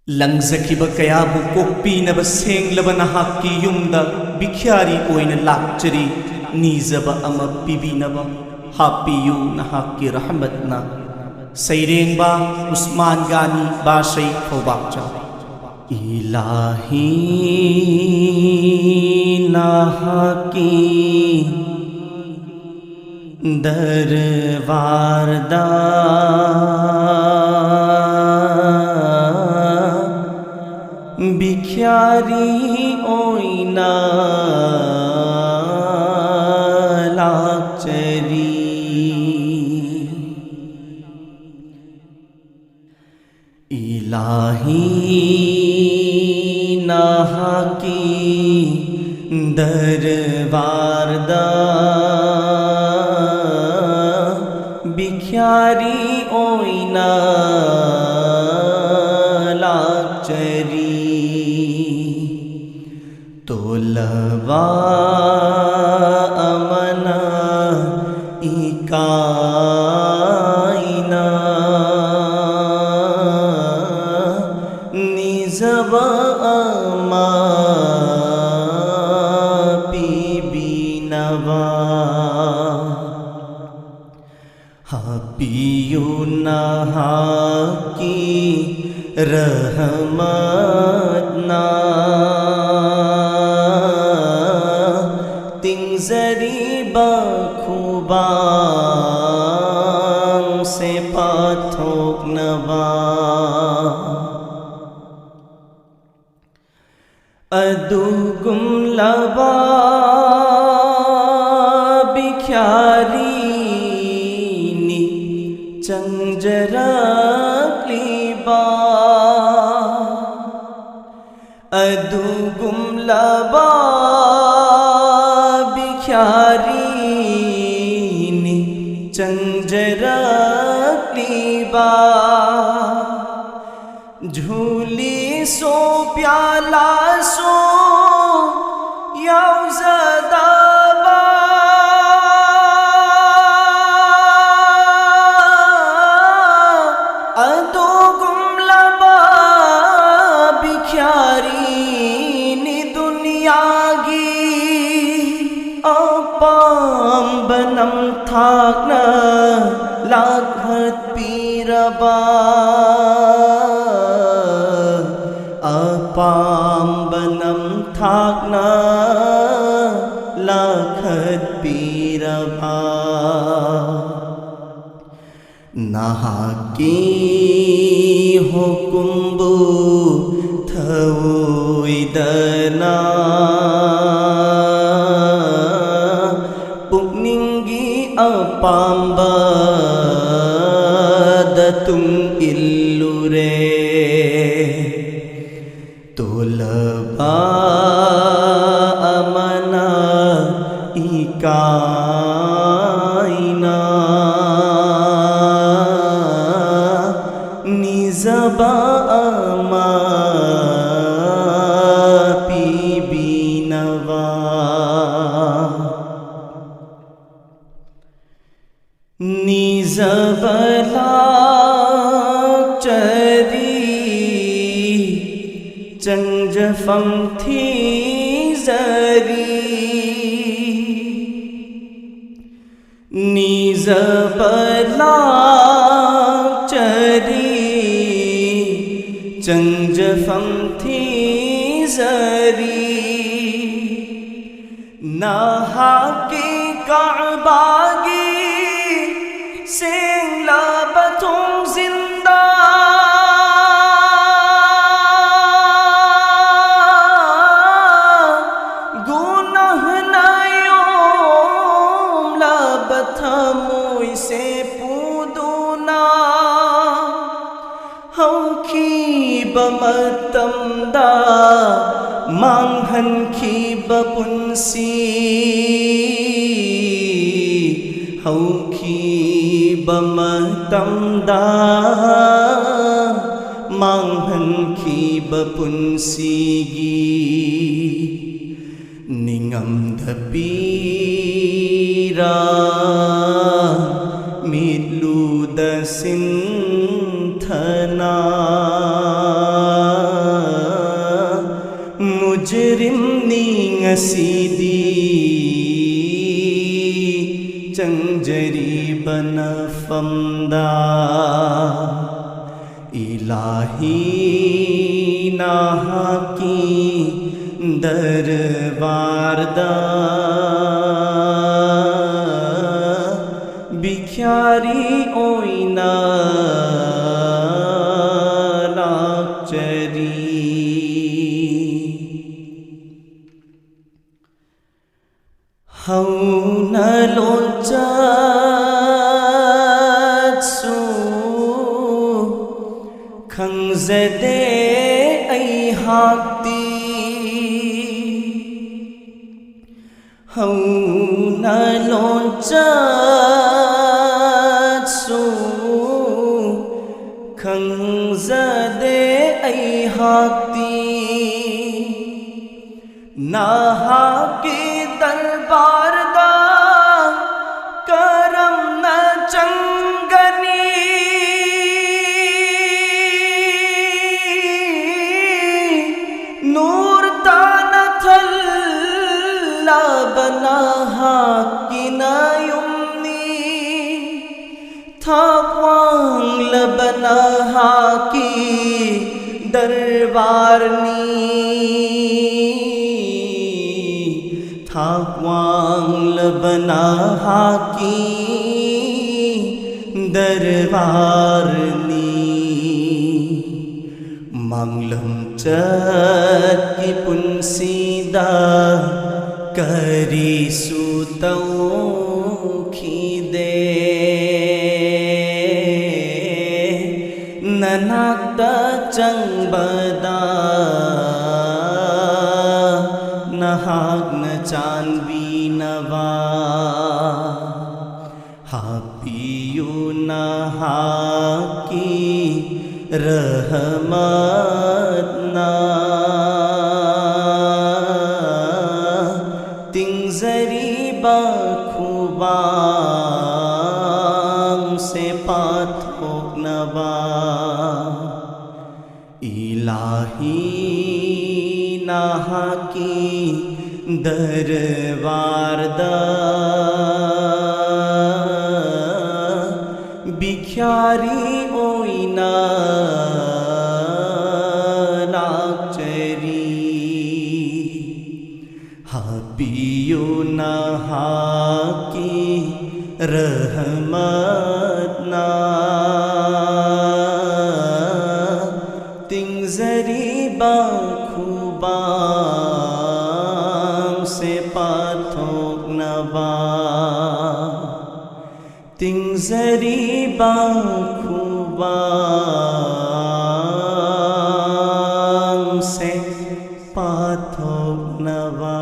ꯂꯪꯖꯈꯤꯕ ꯀꯌꯥꯕꯨ ꯀꯣꯛꯄꯤꯅꯕ ꯁꯦꯡꯂꯕ ꯅꯍꯥꯛꯀꯤ ꯌꯨꯝꯗ ꯕꯤꯈ꯭ꯌꯥꯔꯤ ꯑꯣꯏꯅ ꯂꯥꯛꯆꯔꯤ ꯅꯤꯖꯕ ꯑꯃ ꯄꯤꯕꯤꯅꯕ ꯍꯥꯞꯄꯤꯌꯨ ꯅꯍꯥꯛꯀꯤ ꯔꯍꯃꯠꯅ ꯁꯩꯔꯦꯡꯕ ꯎꯁꯃꯥꯟ ꯒꯥꯅꯤ ꯕꯥꯁꯩ ꯈꯧꯕꯥꯛꯆꯥ इलाही नहाकी दरबारदा बिख्यारी ओइना लाचरी इलाही नहाकी दरबारदा बिख्यारी ओइना लाचरी तोलवा अमना इकाइना निजबा अमा पीबीनवा हापियु नहाकी रहमतना तिंजरी बखुबां से पाथोक नवा अदुगुम लबा बिख्यारी नि चंजरक्लीबा अदुगुम लबा बिख्यारी नि चंजरक्लीबा झूली सो प्याला सो याउज़दाबा अदो गुमलबा बिख्यारी नि दुनियागी अपाम बनम थाकना लाखत पीरबा अपाम बनम थाकना लाखत पीरबा नहाकी हुकुम्बु थवुइदना पुकनिंगी अपाम्बा दतुम इल्लुरे तोलबा अमना इकाइना निजबा अमा पीबीनवा निजबला चंजफम थी जरी निजबला चरी चंजफम थी जरी नहाकी काबागी सेंगला बतुम जिंदा से पूदुना हौखी बमतमदा मांगहन की बपुंसी हौखी बमतमदा मांगहन की बपुंसीगी निंगमदपीरा मिलुद सिंथना ngasidi changjari banafamda ilahi nahaki darbarda बिख्यारी ओइना लाचरी हौन लोंचात्सु खंजदे ऐहाक्ती हौन लोंचात्सु खंजदे ऐहाक्ती नाहाकी दरबार दा करम न चंगनी नूर तान थल्ला बना हाकी नायुमनी थावांग लबना हाकी दरबारनी थावांग लबना हाकी दरबारनी मंगलम चत की पुंसीदा करी सुतौ खीदे ननाक्ता चंबदा नहाग न चांदवी नवा हापियो नहाकी रहमत ना तिंजरी बाखुबांग से पाथोक नवा इलाही नाहाकी दरबारदा बिख्यारी ओइना लाचरी हापियो नहाकी रहमत ना तिंजरी बाखुबांग से पाथोक नवा तिंजरी बाखुबांग से पाथोक नवा।